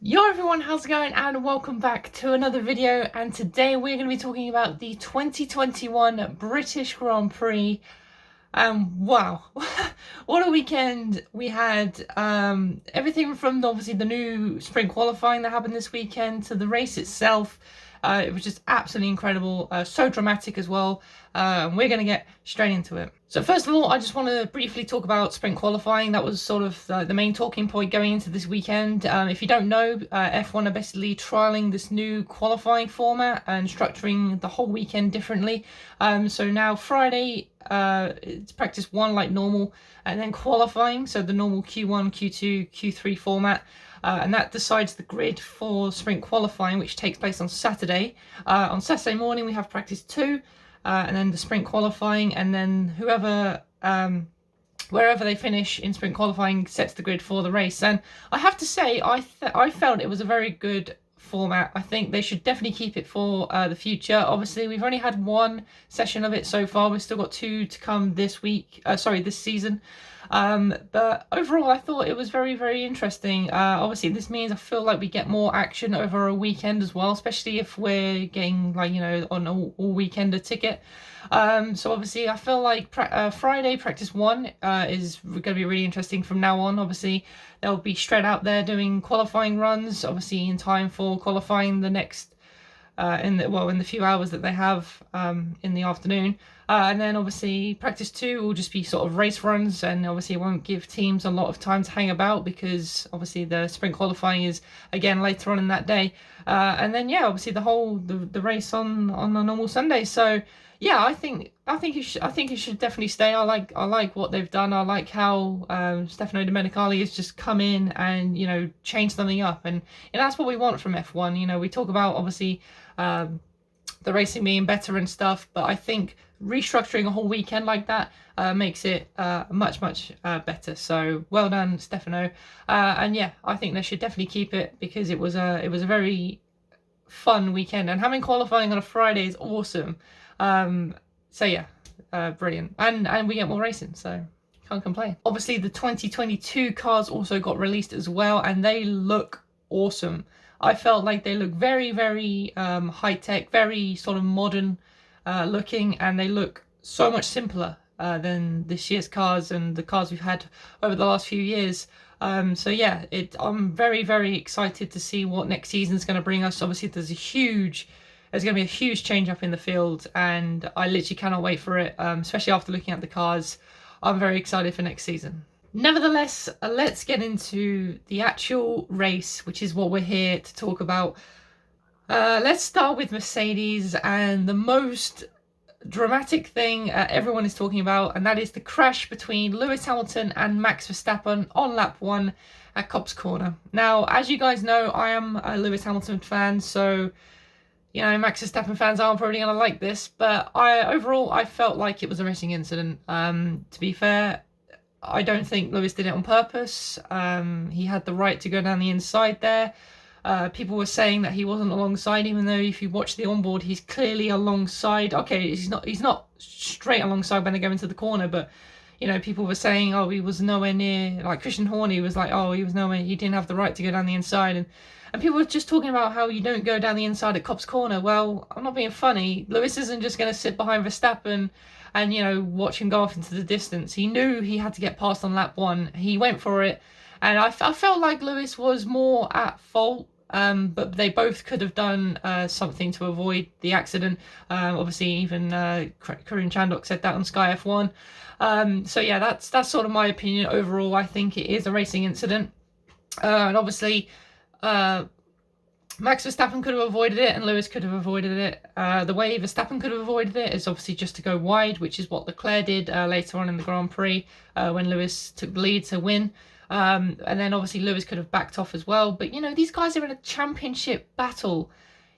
Yo everyone, how's it going? And welcome back to another video. And today we're going to be talking about the 2021 British Grand Prix. Wow, what a weekend we had. Everything from obviously the new spring qualifying that happened this weekend to the race itself. It was just absolutely incredible, so dramatic as well. We're going to get straight into it. So first of all, I just want to briefly talk about sprint qualifying. That was sort of the main talking point going into this weekend. If you don't know, F1 are basically trialing this new qualifying format and structuring the whole weekend differently. So now Friday, it's practice 1 like normal, and then qualifying, so the normal Q1, Q2, Q3 format. And that decides the grid for sprint qualifying, which takes place on Saturday. On Saturday morning, we have practice 2, and then the sprint qualifying, and then whoever, wherever they finish in sprint qualifying sets the grid for the race. And I have to say, I felt it was a very good format. I think they should definitely keep it for the future. Obviously, we've only had 1 session of it so far. We've still got 2 to come this week. This season. But overall, I thought it was very, very interesting. Obviously, this means I feel like we get more action over a weekend as well, especially if we're getting on all weekender ticket. So obviously, I feel like Friday practice 1 is going to be really interesting from now on. Obviously, they'll be straight out there doing qualifying runs, obviously in time for qualifying the next in the few hours that they have in the afternoon. And then obviously practice 2 will just be sort of race runs, and obviously it won't give teams a lot of time to hang about because obviously the sprint qualifying is again later on in that day. And then obviously the race on a normal Sunday. So yeah, I think it should definitely stay. I like what they've done. I like how Stefano Domenicali has just come in and changed something up, and that's what we want from F1. We talk about obviously the racing being better and stuff, but I think restructuring a whole weekend like that makes it much better. So well done, Stefano. And yeah, I think they should definitely keep it because it was a very fun weekend, and having qualifying on a Friday is awesome. So yeah, brilliant, and we get more racing, so can't complain. Obviously the 2022 cars also got released as well, and they look awesome. I felt like they look very, very high-tech, very sort of modern looking, and they look so much simpler than this year's cars and the cars we've had over the last few years. So yeah, I'm very, very excited to see what next season's going to bring us. Obviously, there's going to be a huge change up in the field, and I literally cannot wait for it, especially after looking at the cars. I'm very excited for next season. Nevertheless, let's get into the actual race, which is what we're here to talk about. Let's start with Mercedes and the most dramatic thing everyone is talking about, and that is the crash between Lewis Hamilton and Max Verstappen on lap 1 at Copse Corner. Now, as you guys know, I am a Lewis Hamilton fan, so Max Verstappen fans aren't probably going to like this, but overall I felt like it was a racing incident. To be fair, I don't think Lewis did it on purpose. He had the right to go down the inside there. People were saying that he wasn't alongside, even though if you watch the onboard, he's clearly alongside. Okay, he's not straight alongside when they go into the corner, but people were saying, oh, he was nowhere near. Like Christian Horner was like, oh, he didn't have the right to go down the inside, and people were just talking about how you don't go down the inside at Copse Corner. Well, I'm not being funny. Lewis isn't just going to sit behind Verstappen and watch him go off into the distance. He knew he had to get past on lap 1. He went for it, and I felt like Lewis was more at fault. But they both could have done something to avoid the accident. Obviously, even Karun Chandhok said that on Sky F1. So yeah, that's sort of my opinion overall. I think it is a racing incident, and obviously Max Verstappen could have avoided it and Lewis could have avoided it. The way Verstappen could have avoided it is obviously just to go wide, which is what Leclerc did later on in the Grand Prix when Lewis took the lead to win. And then obviously Lewis could have backed off as well. But these guys are in a championship battle.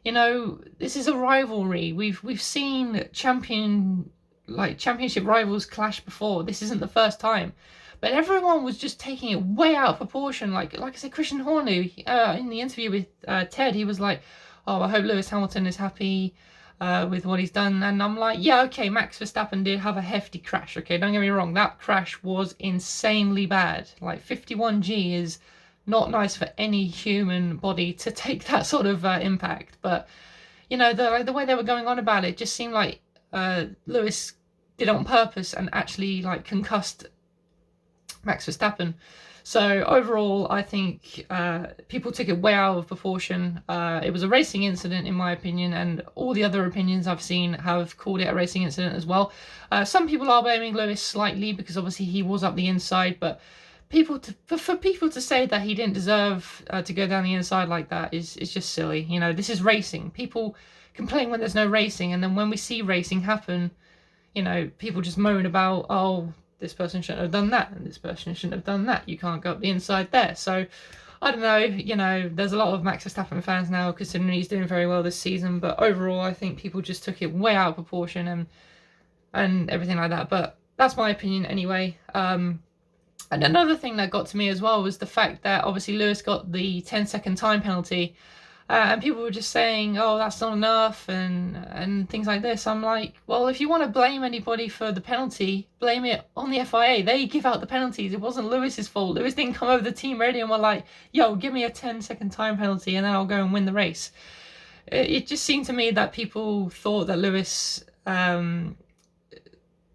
This is a rivalry. We've seen championship rivals clash before. This isn't the first time. But everyone was just taking it way out of proportion. Like I said, Christian Horner in the interview with Ted, he was like, "Oh, I hope Lewis Hamilton is happy with what he's done." And I'm like, yeah, okay, Max Verstappen did have a hefty crash. Okay, don't get me wrong, that crash was insanely bad. Like 51G is not nice for any human body to take that sort of impact. But you know, the way they were going on about it just seemed like Lewis did it on purpose and actually like concussed Max Verstappen. So overall, I think people took it way out of proportion. It was a racing incident, in my opinion, and all the other opinions I've seen have called it a racing incident as well. Some people are blaming Lewis slightly because obviously he was up the inside, but for people to say that he didn't deserve to go down the inside like that is just silly. You know, this is racing. People complain when there's no racing, and then when we see racing happen, you know, people just moan about, oh, this person shouldn't have done that, and this person shouldn't have done that. You can't go up the inside there. So, I don't know, you know, there's a lot of Max Verstappen fans now considering he's doing very well this season, but overall I think people just took it way out of proportion and everything like that. But that's my opinion anyway. And another thing that got to me as well was the fact that obviously Lewis got the 10-second time penalty. And people were just saying, oh, that's not enough, and things like this. I'm like, well, if you want to blame anybody for the penalty, blame it on the FIA. They give out the penalties. It wasn't Lewis's fault. Lewis didn't come over the team ready and were like, yo, give me a 10-second time penalty and then I'll go and win the race. It just seemed to me that people thought that Lewis did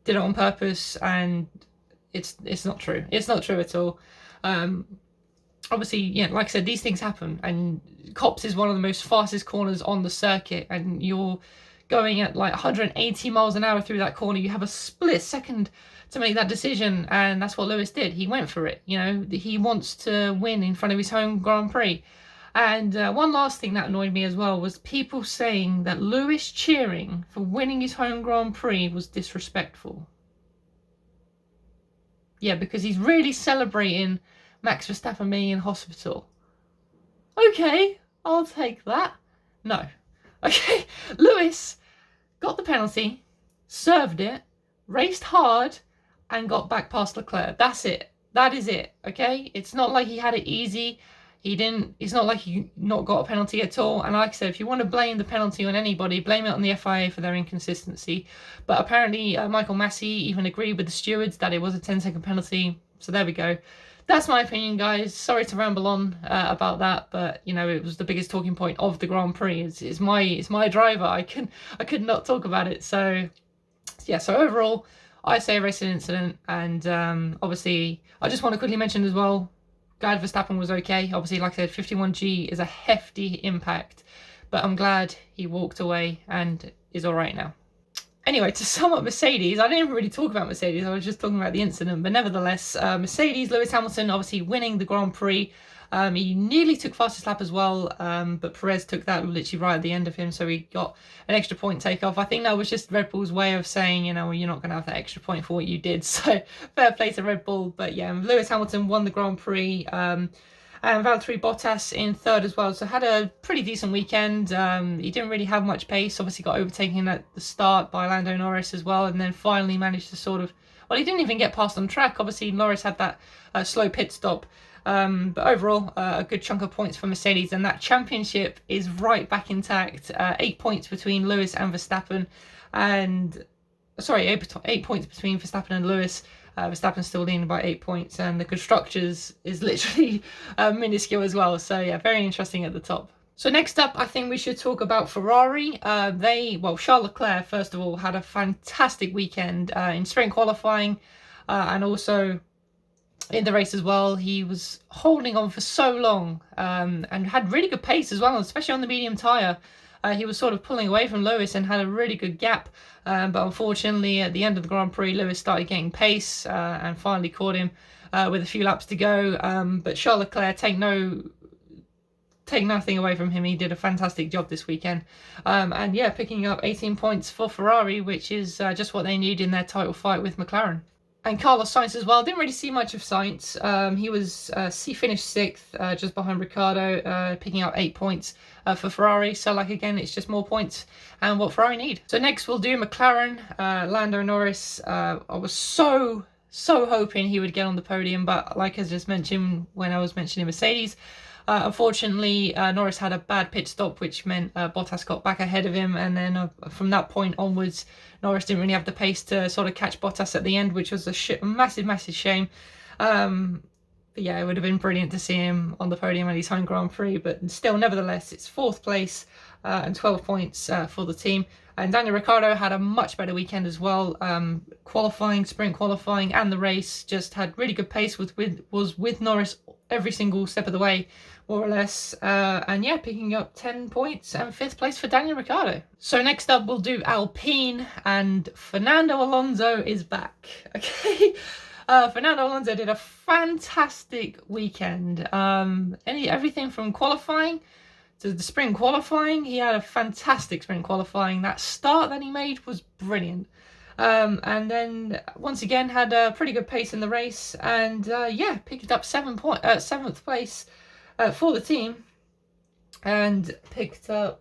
it on purpose, and it's not true. It's not true at all. Obviously, yeah, like I said, these things happen, and Copse is one of the most fastest corners on the circuit, and you're going at like 180 miles an hour through that corner. You have a split second to make that decision, and that's what Lewis did. He went for it. You know, he wants to win in front of his home Grand Prix. And one last thing that annoyed me as well was people saying that Lewis cheering for winning his home Grand Prix was disrespectful. Yeah, because he's really celebrating Max Verstappen being in hospital. Okay, I'll take that. No. Okay, Lewis got the penalty, served it, raced hard, and got back past Leclerc. That's it. That is it, okay? It's not like he had it easy. It's not like he not got a penalty at all. And like I said, if you want to blame the penalty on anybody, blame it on the FIA for their inconsistency. But apparently Michael Massey even agreed with the stewards that it was a 10-second penalty. So there we go. That's my opinion, guys. Sorry to ramble on about that, but you know, it was the biggest talking point of the Grand Prix. It's my driver. I could not talk about it. So yeah. So overall, I say a racing incident, and obviously, I just want to quickly mention as well, glad Verstappen was okay. Obviously, like I said, 51G is a hefty impact, but I'm glad he walked away and is all right now. Anyway, to sum up Mercedes, I didn't even really talk about Mercedes, I was just talking about the incident, but nevertheless, Mercedes, Lewis Hamilton obviously winning the Grand Prix. He nearly took fastest lap as well, but Perez took that literally right at the end of him, so he got an extra point takeoff. I think that was just Red Bull's way of saying, you know, well, you're not going to have that extra point for what you did, so fair play to Red Bull. But yeah, Lewis Hamilton won the Grand Prix, and Valtteri Bottas in third as well, so had a pretty decent weekend. He didn't really have much pace, obviously got overtaken at the start by Lando Norris as well, and then finally managed to sort of, well, he didn't even get past on track. Obviously Norris had that slow pit stop, but overall a good chunk of points for Mercedes, and that championship is right back intact. 8 points between Lewis and Verstappen, and sorry, 8 points between Verstappen and Lewis. Verstappen's still leading by 8 points, and the constructors is literally minuscule as well. So yeah, very interesting at the top. So next up, I think we should talk about Ferrari. Charles Leclerc, first of all, had a fantastic weekend in sprint qualifying, and also in the race as well. He was holding on for so long, and had really good pace as well, especially on the medium tyre. He was sort of pulling away from Lewis and had a really good gap, but unfortunately at the end of the Grand Prix, Lewis started getting pace and finally caught him with a few laps to go. But Charles Leclerc, take nothing away from him. He did a fantastic job this weekend, and yeah, picking up 18 points for Ferrari, which is just what they need in their title fight with McLaren. And Carlos Sainz as well. Didn't really see much of Sainz. He finished sixth, just behind Ricciardo, picking up 8 points for Ferrari. So, like, again, it's just more points and what Ferrari need. So next we'll do McLaren, Lando Norris. I was so hoping he would get on the podium, but like I just mentioned when I was mentioning Mercedes, unfortunately, Norris had a bad pit stop, which meant Bottas got back ahead of him, and then from that point onwards, Norris didn't really have the pace to sort of catch Bottas at the end, which was a massive shame. But yeah, it would have been brilliant to see him on the podium at his home Grand Prix. But still, nevertheless, it's 4th place and 12 points for the team. And Daniel Ricciardo had a much better weekend as well. Qualifying, sprint qualifying, and the race just had really good pace. Was with Norris every single step of the way, more or less. And yeah, picking up 10 points and 5th place for Daniel Ricciardo. So next up, we'll do Alpine, and Fernando Alonso is back. Okay. Fernando Alonso did a fantastic weekend. Everything from qualifying to the sprint qualifying, he had a fantastic sprint qualifying. That start that he made was brilliant. And then once again had a pretty good pace in the race, and yeah, picked up 7th place for the team, and picked up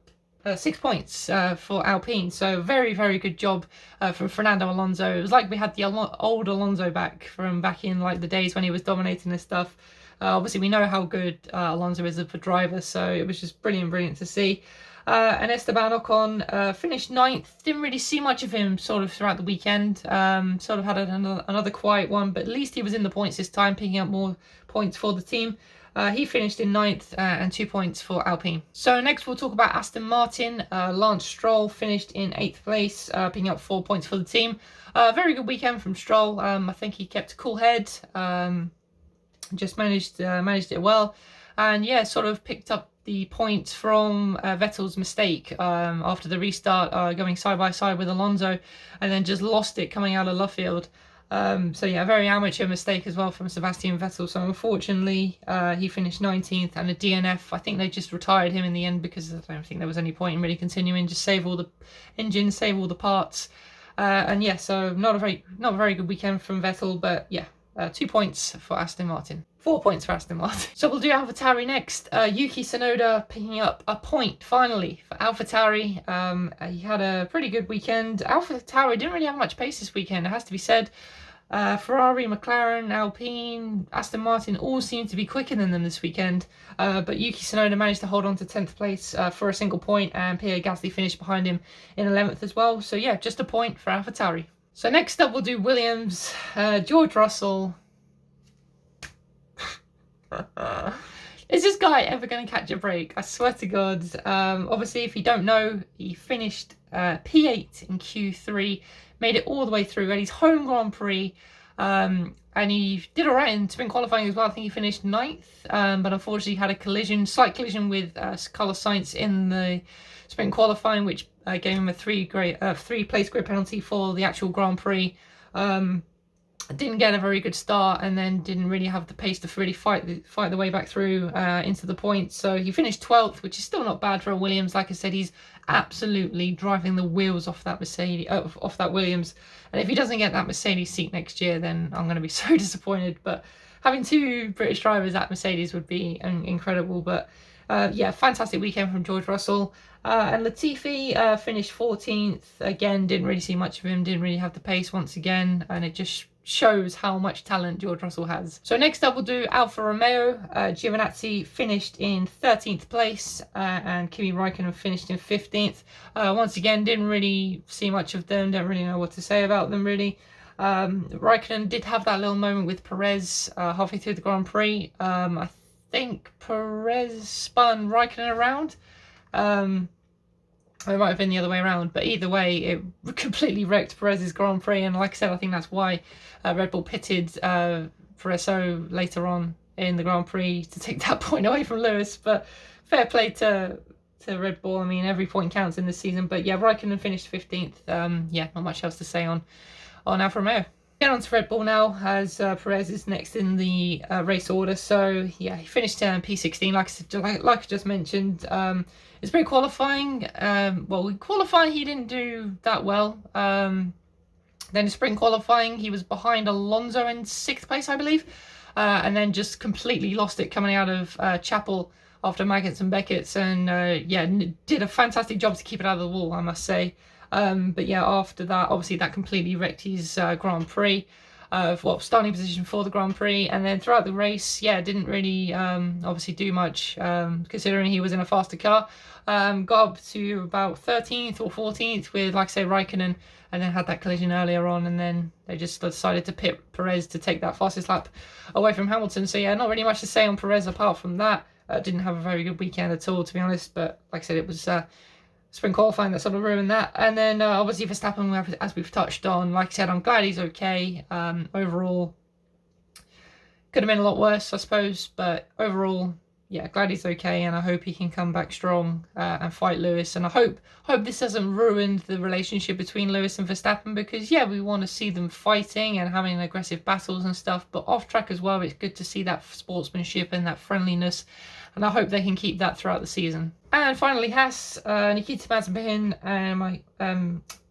6 points for Alpine. So very, very good job from Fernando Alonso. It was like we had the old Alonso back from back in like the days when he was dominating this stuff. Obviously, we know how good Alonso is as a driver, so it was just brilliant to see. And Esteban Ocon finished 9th. Didn't really see much of him sort of throughout the weekend. Sort of had another quiet one, but at least he was in the points this time, picking up more points for the team. He finished in 9th and 2 points for Alpine. So next we'll talk about Aston Martin. Lance Stroll finished in 8th place, picking up 4 points for the team. Very good weekend from Stroll. I think he kept a cool head. Just managed it well, and yeah, sort of picked up the points from Vettel's mistake after the restart, going side by side with Alonso, and then just lost it coming out of left field. So yeah, a very amateur mistake as well from Sebastian Vettel. So unfortunately, he finished 19th and a DNF. I think they just retired him in the end because I don't think there was any point in really continuing. Just save all the engines, save all the parts, and yeah, so not a very good weekend from Vettel, but yeah. 2 points for Aston Martin. 4 points for Aston Martin. So we'll do AlphaTauri next. Yuki Tsunoda picking up a point finally for AlphaTauri. He had a pretty good weekend. AlphaTauri didn't really have much pace this weekend, it has to be said. Ferrari, McLaren, Alpine, Aston Martin all seemed to be quicker than them this weekend. But Yuki Tsunoda managed to hold on to 10th place for a single point, and Pierre Gasly finished behind him in 11th as well. So yeah, just a point for AlphaTauri. So next up we'll do Williams. George Russell. Is this guy ever going to catch a break? I swear to God. Obviously, if you don't know, he finished P8 in Q3, made it all the way through at his home Grand Prix, and he did all right in sprint qualifying as well. I think he finished 9th, but unfortunately had a slight collision with Carlos Sainz in the sprint qualifying, which gave him a 3-place grid penalty for the actual Grand Prix. Didn't get a very good start, and then didn't really have the pace to really fight the way back through into the points. So he finished 12th, which is still not bad for a Williams. Like I said, he's absolutely driving the wheels off that off that Williams. And if he doesn't get that Mercedes seat next year, then I'm going to be so disappointed. But having 2 British drivers at Mercedes would be incredible. But yeah, fantastic weekend from George Russell. And Latifi finished 14th. Again, didn't really see much of him, didn't really have the pace once again, and it just shows how much talent George Russell has. So next up we'll do Alfa Romeo. Giovinazzi finished in 13th place, and Kimi Raikkonen finished in 15th. Once again, didn't really see much of them, don't really know what to say about them really. Raikkonen did have that little moment with Perez halfway through the Grand Prix. I think Perez spun Raikkonen around. It might have been the other way around, but either way, it completely wrecked Perez's Grand Prix. And like I said, I think that's why Red Bull pitted Perez later on in the Grand Prix to take that point away from Lewis. But fair play to Red Bull. I mean, every point counts in this season. But yeah, Raikkonen finished 15th. Yeah, not much else to say on Alfa Romeo. Get on to Red Bull now, as Perez is next in the race order. So yeah, he finished P16, like I just mentioned. It's pretty qualifying. Well, qualifying he didn't do that well. Then in sprint qualifying he was behind Alonso in 6th place, I believe, and then just completely lost it coming out of Chapel after Maggots and Beckett's, and yeah, did a fantastic job to keep it out of the wall, I must say. But yeah, after that, obviously that completely wrecked his Grand Prix. starting position for the Grand Prix, and then throughout the race, yeah, didn't really obviously do much considering he was in a faster car. Got up to about 13th or 14th with, like I say, Raikkonen, and then had that collision earlier on, and then they just decided to pit Perez to take that fastest lap away from Hamilton. So yeah, not really much to say on Perez apart from that. Didn't have a very good weekend at all, to be honest, but like I said, it was sprint qualifying that sort of ruined that. And then obviously Verstappen, as we've touched on, like I said, I'm glad he's okay. Overall, could have been a lot worse, I suppose, but overall, yeah, glad he's okay, and I hope he can come back strong and fight Lewis. And I hope this hasn't ruined the relationship between Lewis and Verstappen, because yeah, we want to see them fighting and having aggressive battles and stuff, but off track as well, it's good to see that sportsmanship and that friendliness, and I hope they can keep that throughout the season. And finally, Haas, Nikita Mazepin, and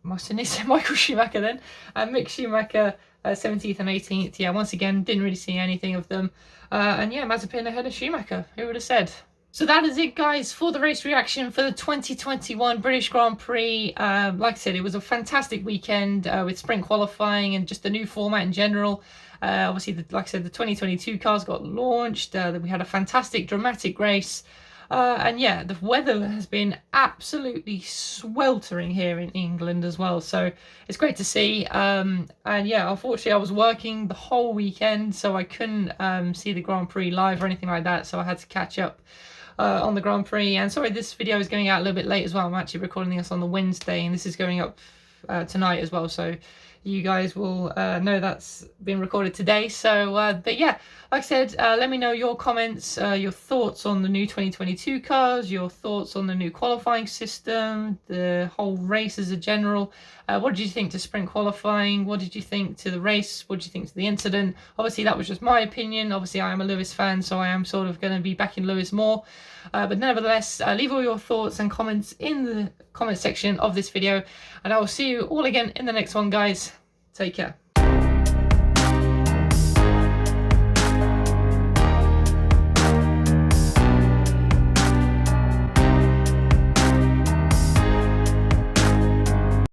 Michael Schumacher then, and Mick Schumacher, 17th and 18th. Yeah, once again, didn't really see anything of them. And yeah, Mazepin ahead of Schumacher. Who would have said? So that is it, guys, for the race reaction for the 2021 British Grand Prix. Like I said, it was a fantastic weekend with sprint qualifying and just the new format in general. Obviously, like I said, the 2022 cars got launched. We had a fantastic, dramatic race. And yeah, the weather has been absolutely sweltering here in England as well, so it's great to see. And yeah, unfortunately I was working the whole weekend, so I couldn't see the Grand Prix live or anything like that, so I had to catch up on the Grand Prix. And sorry, this video is going out a little bit late as well. I'm actually recording this on the Wednesday, and this is going up tonight as well, so you guys will know that's been recorded today. So but yeah, like I said, let me know your comments, your thoughts on the new 2022 cars, your thoughts on the new qualifying system, the whole race as a general. What did you think to sprint qualifying? What did you think to the race? What did you think to the incident? Obviously that was just my opinion. Obviously I am a Lewis fan, so I am sort of going to be backing Lewis more, but nevertheless, leave all your thoughts and comments in the comment section of this video, and I will see you all again in the next one, guys. Take care.